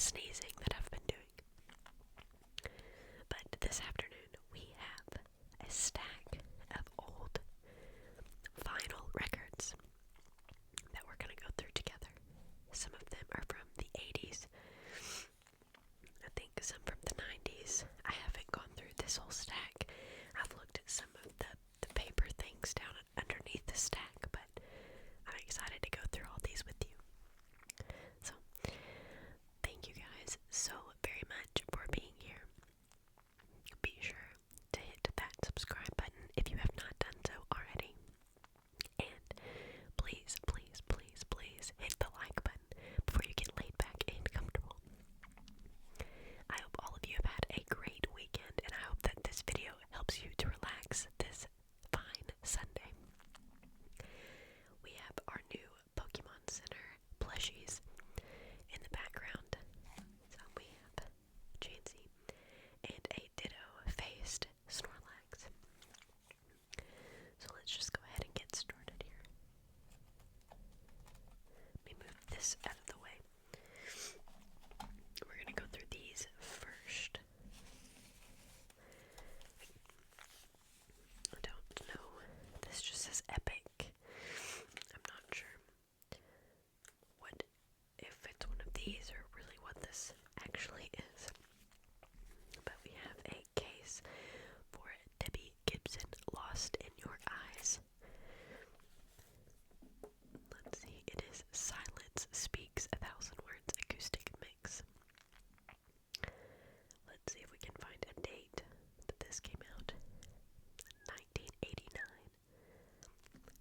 sneezing that I've been doing. But this afternoon we have a stack of old vinyl records that we're going to go through together. Some of them are from the 80s. I think some from the 90s. I haven't gone through this whole stack. I've looked at some of the paper things down underneath the stack, but I'm excited to go through all these with you. So, thank you guys so very much for being here. Be sure to hit that subscribe button if you have not done so already. And please, please, please, please hit the like button before you get laid back and comfortable. I hope all of you have had a great weekend, and I hope that this video helps you to relax this fine Sunday. We have our new Pokemon Center plushies in the background. So we have Chansey and a ditto-faced Snorlax. So let's just go ahead and get started here. Let me move this out of the way. We're going to go through these first. I don't know. This just says epic. I'm not sure what, if it's one of these or really what this actually is. But we have a case for Debbie Gibson, Lost in Your Eyes. Let's see, it is Silence Speaks 1,000 Words acoustic mix. Let's see if we can find a date that this came out. 1989.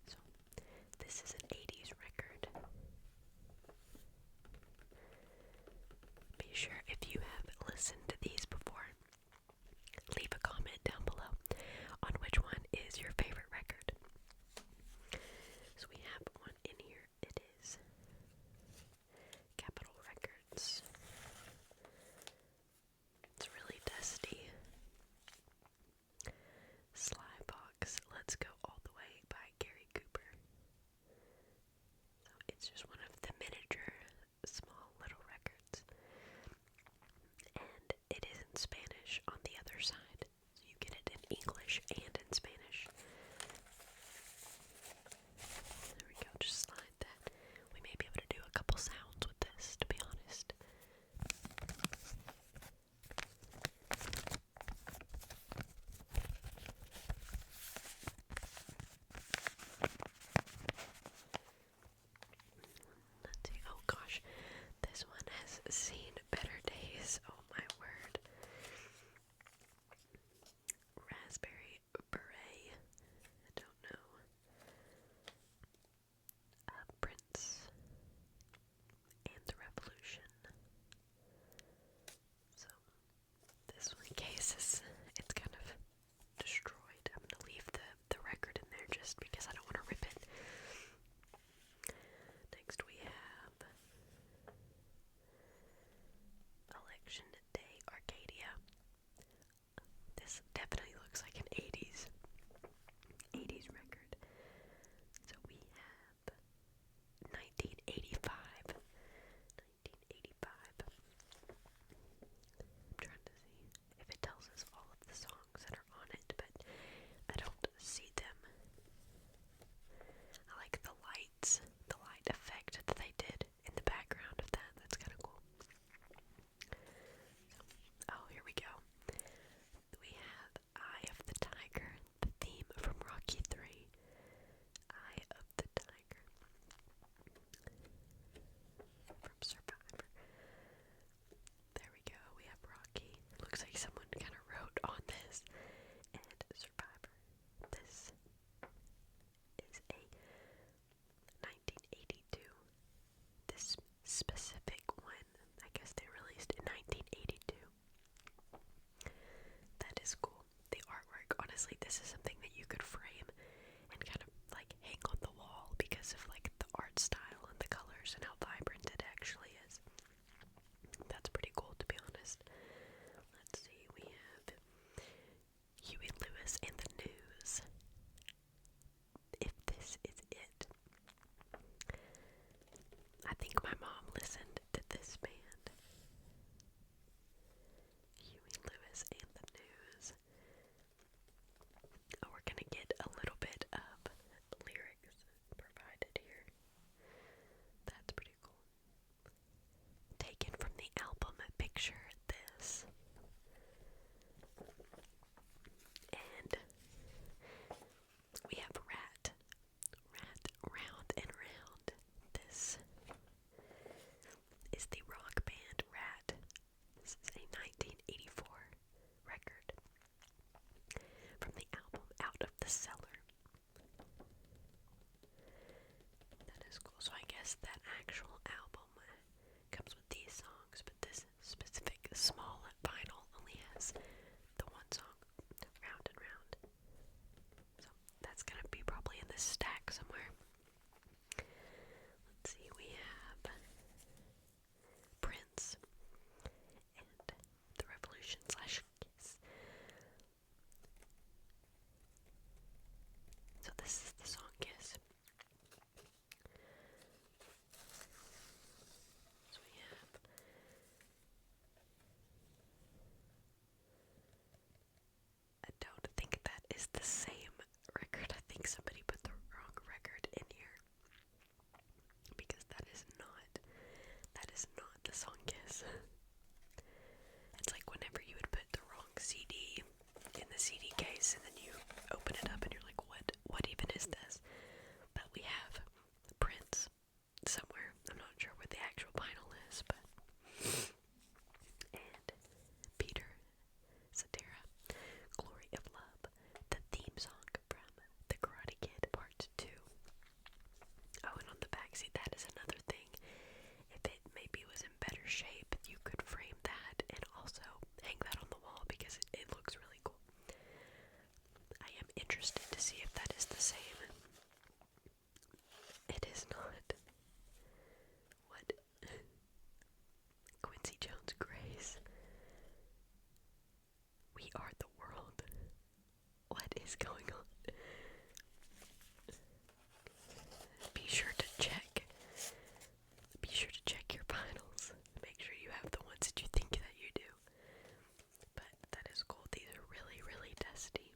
So, this is an 80s record. Be sure if you have listened to these before, leave a comment down below on which one is your favorite record. So we have one in here. It is Capitol Records. It's really dusty. Sly Fox, Let's Go All the Way by Gary Cooper. So it's just one of the miniature, small little records. And it is in Spanish on the other side. So you get it in English and in Spanish. There we go, just slide that. We may be able to do a couple sounds with this, to be honest. Let's see. Oh gosh, this one has seen better days. Oh my word. Raspberry Beret. I don't know. Prince and the Revolution. So this one case is, it's kind of destroyed. I'm gonna leave the record in there just because I don't want to rip it. Next we have Election Day Arcadia. This definitely looks like an 80s record. So we have 1985. I'm trying to see if it tells us all of the songs that are on it, but I don't see them. I like the lights, the light effect that they did in the background of that. That's kind of cool. So, oh, here we go. We have Eye of the Tiger, the theme from Rocky 3. Eye of the Tiger. From Survivor. There we go, we have Rocky. Looks like someone kind of wrote on this. And Survivor. This is a 1982. This specific one, I guess they released in 1982. That is cool. The artwork, honestly, this is something that you could frame and kind of like hang on the wall because of like the art style and the colors and how vibrant it actually is. That's pretty cool, to be honest. Let's see, we the same record. I think somebody put the wrong record in here because that is not the song Kiss. It's like whenever you would put the wrong CD in the CD case and then you open it up and you're like, what even is this? But we have Prince somewhere. I'm not sure where the actual vinyl is, but and Peter Cetera, Glory of Love, the theme song from The Karate Kid Part 2. Oh, and on the back, see, that is another thing. If it maybe was in better shape, you could frame that and also hang that on the wall because it looks really cool. I am interested to see if that is the same. It is not. What? Quincy Jones Grace. We Are the World. What is going on? Be sure to check. Be sure to check your vinyls. Make sure you have the ones that you think that you do. But that is cool. These are really, really dusty.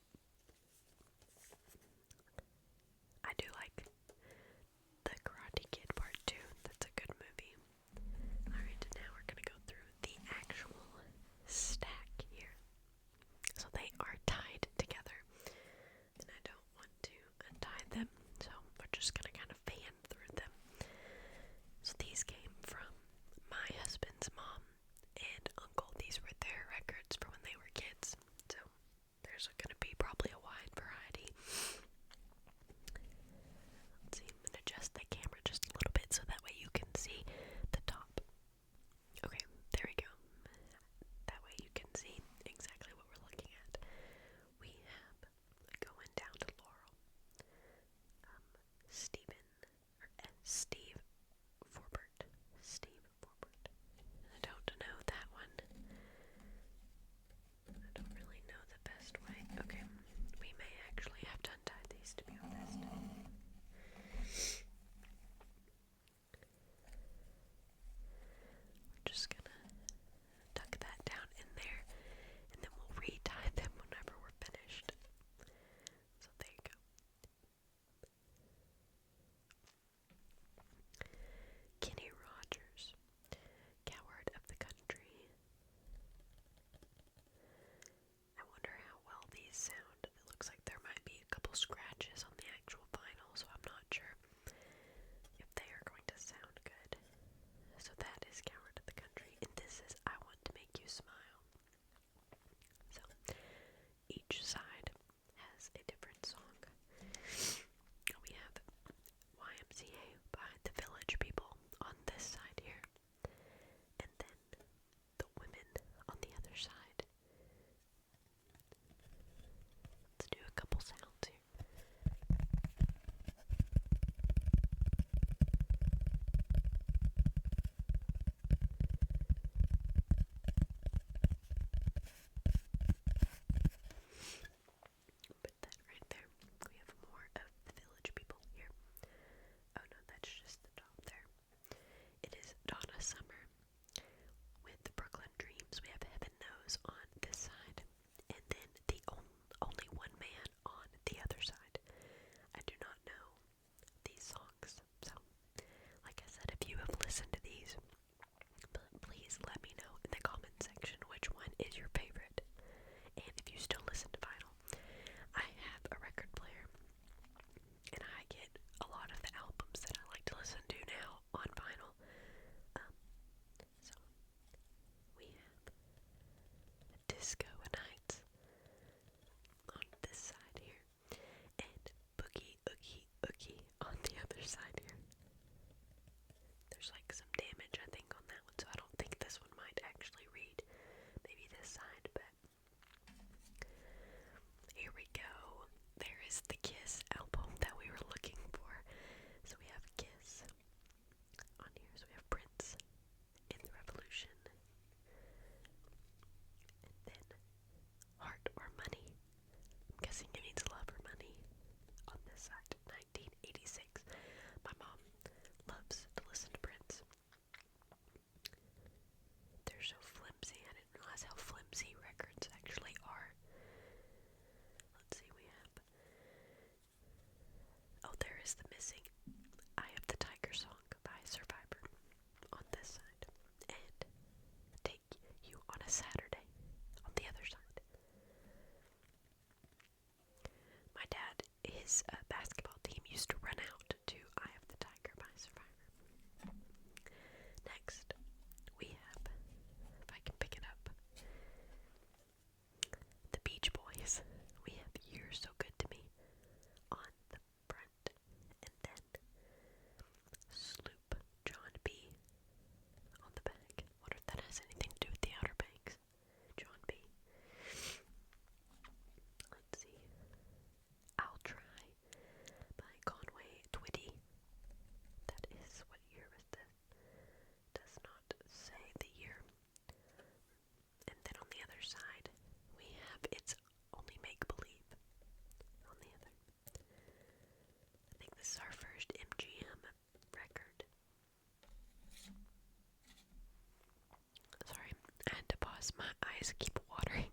pause. My eyes keep watering.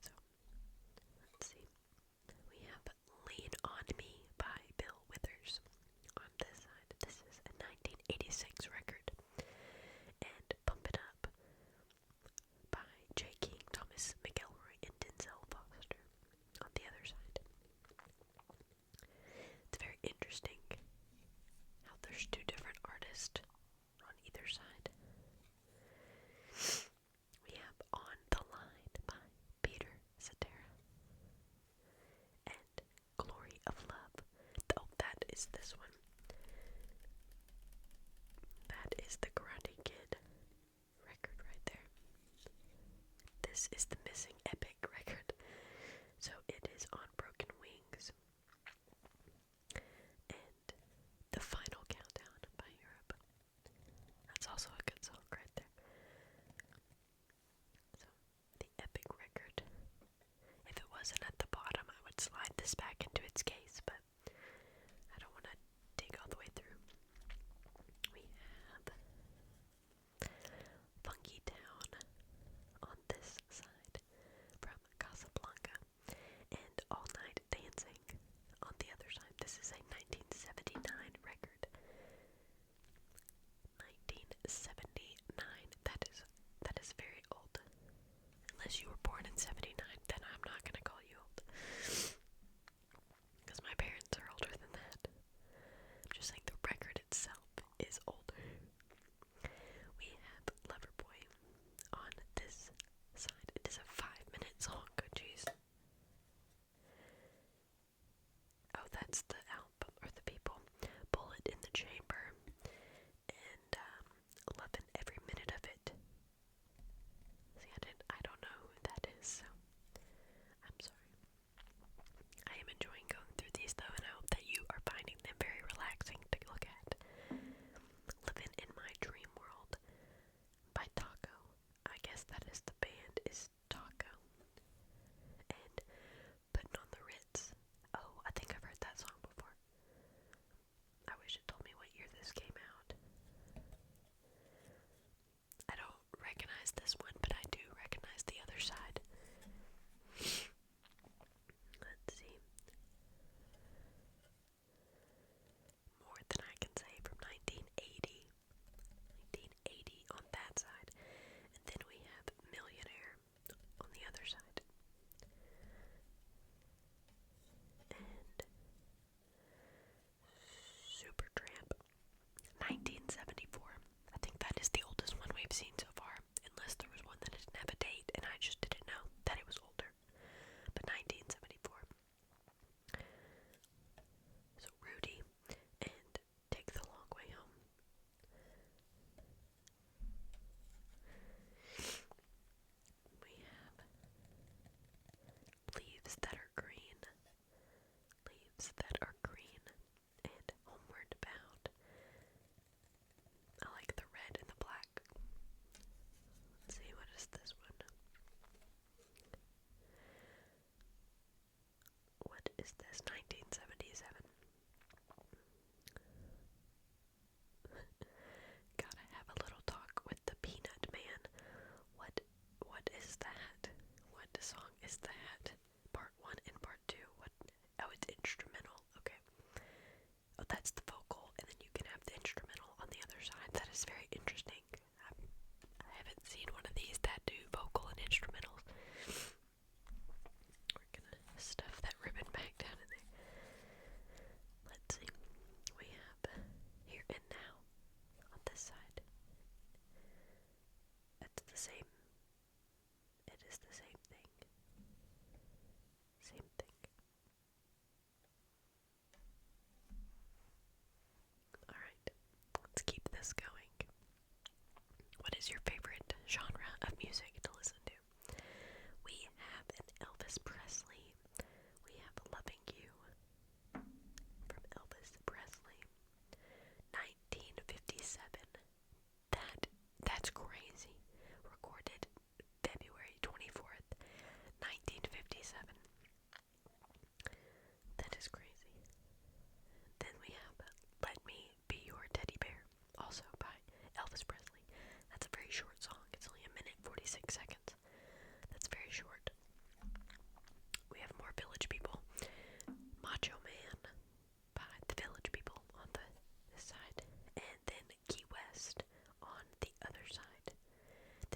So, let's see. We have Lean on Me by Bill Withers on this side. This is a 1986 record. And Pump It Up by J. King, Thomas McElroy, and Denzel Foster on the other side. It's very interesting how there's two different artists on either side. We have On the Line by Peter Cetera and Glory of Love. Oh, that is this one. That is the Karate Kid record right there. This is the Missing Epic record. So it is On Broken Wings. And The Final Countdown by Europe. That's also a good song right there. So, the Epic record. If it wasn't at the bottom, I would slide this back into its case, but I don't want to dig all the way through. We have Funky Town on this side.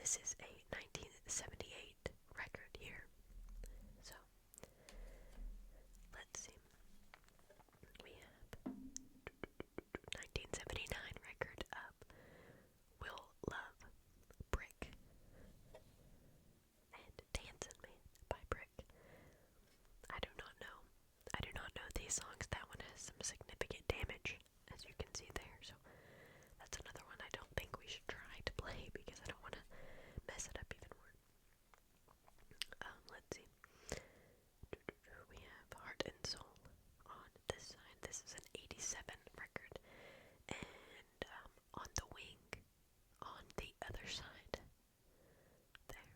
this is a 1978 record here. So, let's see. We have 1979 record of Will Love Brick and Dancin' Man by Brick. I do not know. I do not know these songs. That one has some significant damage, as you can see there. So that's another one I don't think we should try to play because I don't want to mess it up even more. Let's see. We have Heart and Soul on this side. This is an 87 record. And On the Wing on the other side. There.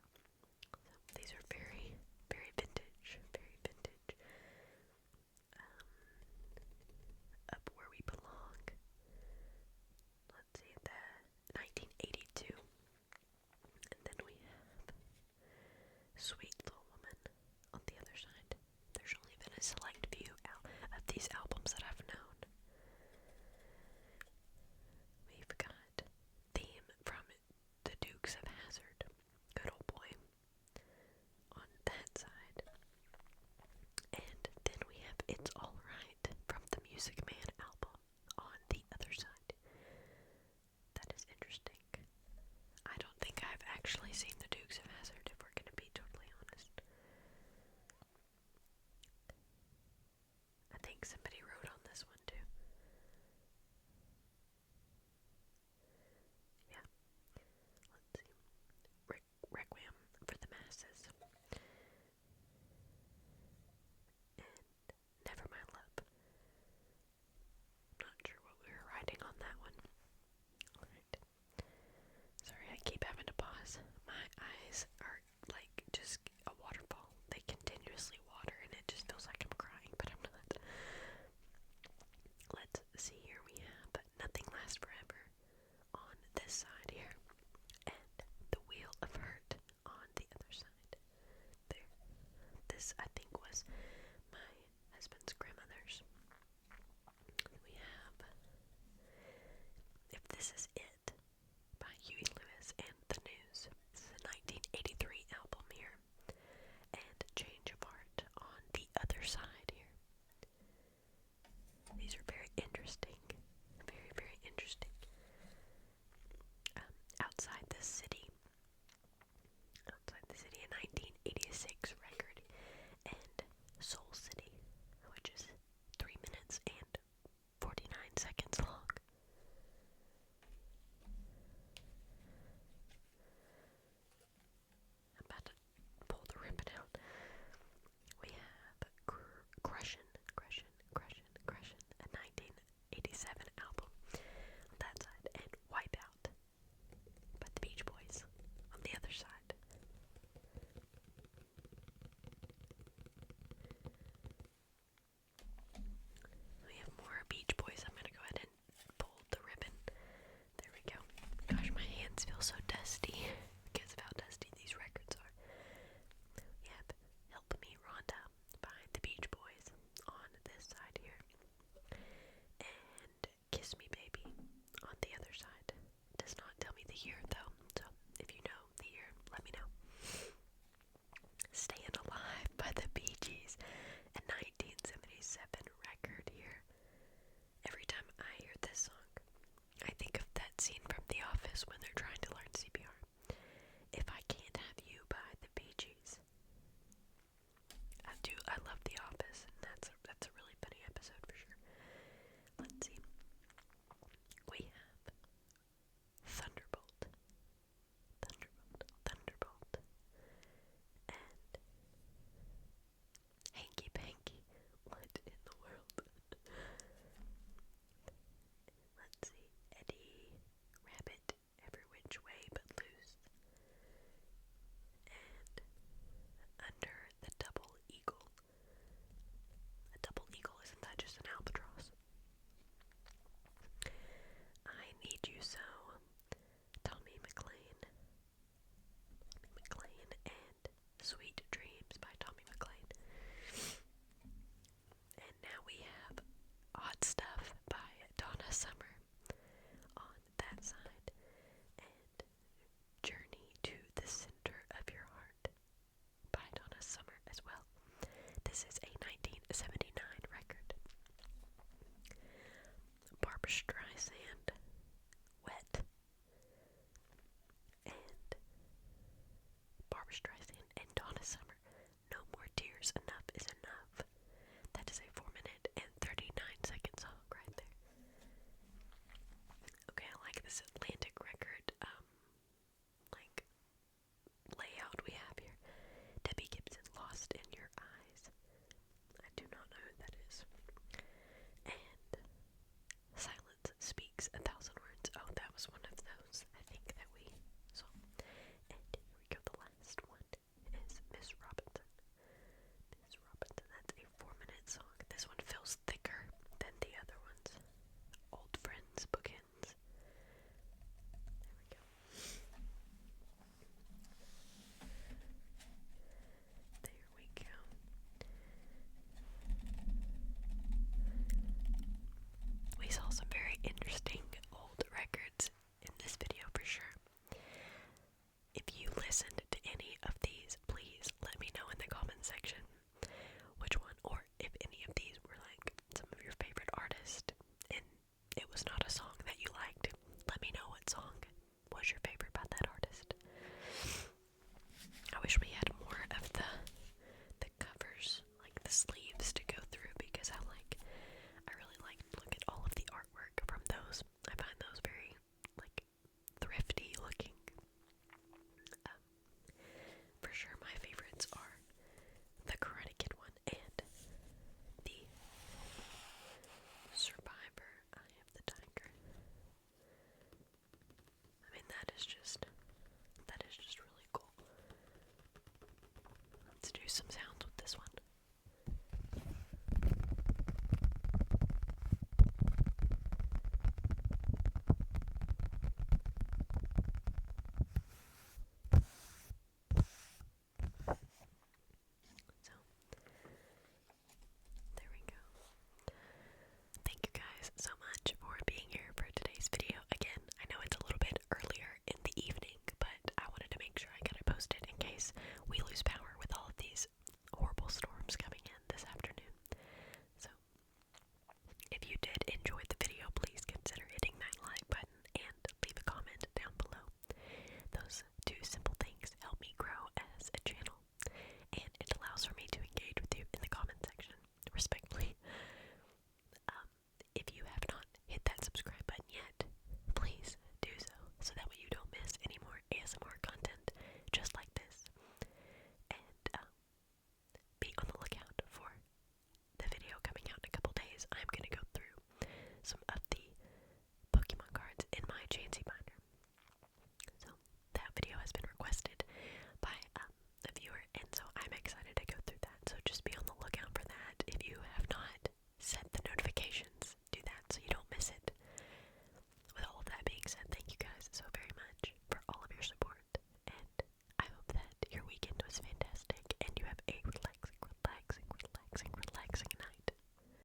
So these are very, very vintage. Very vintage. Up Where We Belong. Let's see, the 1982. And then we have Sweet Little Woman on the other side. There's only been a select few of these albums that I've known. We've got Theme from the Dukes of Hazzard, Good Old Boy, on that side. And then we have It's Alright from the Music Man album on the other side. That is interesting. I don't think I've actually seen the Dukes of Hazzard, if we're going to be totally honest. I think somebody wrote on this one too. Yeah. Let's see. Requiem for the Masses. And Never My Love. Not sure what we were writing on that one. Alright. Sorry, I keep having to pause. My eyes are like just a waterfall. They continuously water and it just feels like I'm crying, but I'm not. Let's see here. We have Nothing Lasts Forever on this side here. And The Wheel of Hurt on the other side. There. This, I think, was my husband's grandmother's. We have If This Is It by Huey Lewis and the News. This is a 1983 album here. And Change of Heart on the other side here. These are very interesting. Very, very interesting. Outside the City. Outside the City, a 1986 record. And Soul City, which is 3 minutes and 49 seconds long. I'm about to pull the ribbon out. We have Crushin', a 1987 album on that side, and Wipeout by the Beach Boys on the other side. We have more Beach Boys. I'm gonna go ahead and pull the ribbon. There we go. Gosh, my hands feel so dusty because of how dusty these records are. We have Help Me Rhonda by the Beach Boys on this side here. And Kiss Me Baby on the other side. It does not tell me the year though, so if you know the year, let me know. Stayin' Alive by the Bee Gees, a 1977 record here. Every time I hear this song, I think of that scene from The Office when they're trying to learn CPR. If I Can't Have You by the Bee Gees. I love The Office, and that's a really funny episode for sure. Let's see. We have Thunderbolt, and Hanky Panky. What in the world? Let's see. Eddie Rabbit Everywhere. wish we had